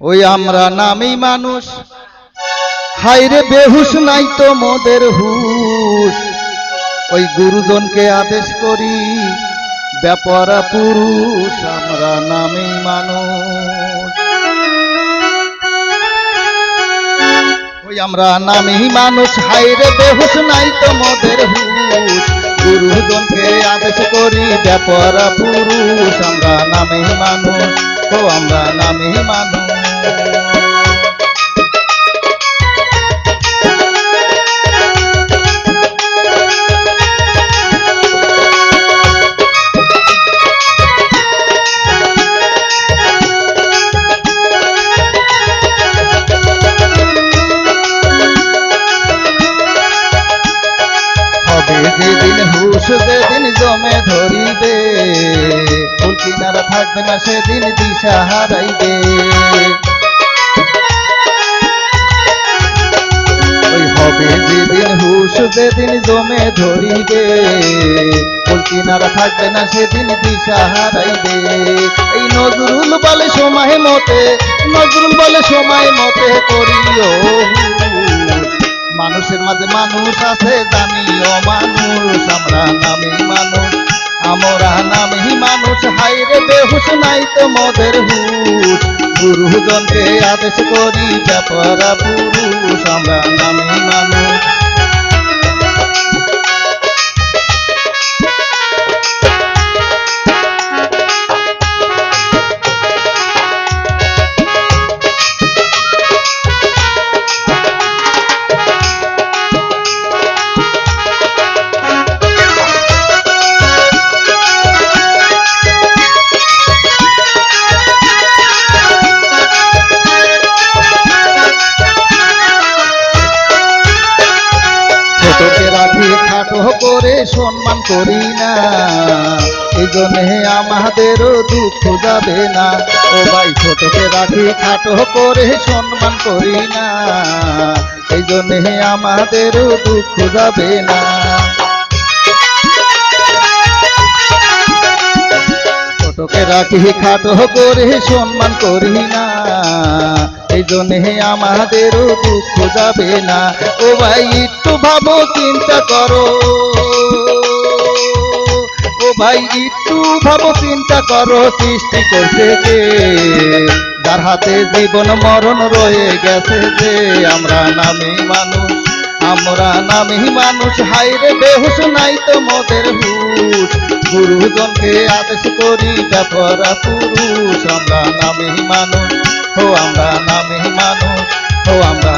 ওই আমরা নামেই মানুষ, হাইরে বেহুশ নাই তো মোদের হুশ। ওই গুরুজনকে আদেশ করি ব্যাপারা পুরুষ, আমরা নামেই মানুষ। ওই আমরা নামেই মানুষ, হাইরে বেহুশ নাই তো মোদের হুশ। গুরুজনকে আদেশ করি ব্যাপারা পুরুষ, আমরা নামেই মানুষ, ও আমরা নামেই মানুষ। যেদিন হুশ যেদিন জমে ধরিবে, ফুল কিনারা থাকবে না সেদিন দিশা হারাইবে। ওই হবে যেদিন হুশ যেদিন জমে ধরিবে, ফুল কিনারা থাকবে না সেদিন দিশা হারাইবে। এই নজরুল বলে সময় মতে, নজরুল বলে সময় মতে করিও মানুষের মাঝে মানুষ আছে জানিও মানুষ, আমরা নামে মানুষ, আমরা নামে মানুষ, হাইরে বেহুশ নাই তো মোদের হুশ। গুরুজনকে আদেশ করি ব্যাপারা পুরুষ, আমরা নামে মানুষ। ছোটকে রাখি খাটো করে সম্মান করি না, এই জন্যে আমাদেরও দুঃখ যাবে না। ও ভাই ছোটকে রাখি খাটো করে সম্মান করি না, এই জন্যে আমাদেরও দুঃখ যাবে না। ছোটকে রাখি খাটো করে সম্মান করি না, এই জন্যে আমাদেরও দুঃখ যাবে না। ও ভাই একটু ভাবো চিন্তা করো, ও ভাই একটু ভাবো চিন্তা করো, সৃষ্টি করছে কে, যার হাতে জীবন মরণ রয়ে গেছে যে, আমরা নামে মানুষ, আমরা নামে মানুষ, হাইরে বেহুশ নাই তো মোদের হুশ। গুরুজনকে আদেশ করি ব্যাপারা পুরুষ, আমরা নামে মানুষ, ও আমরা নামে মানুষ, ও আমরা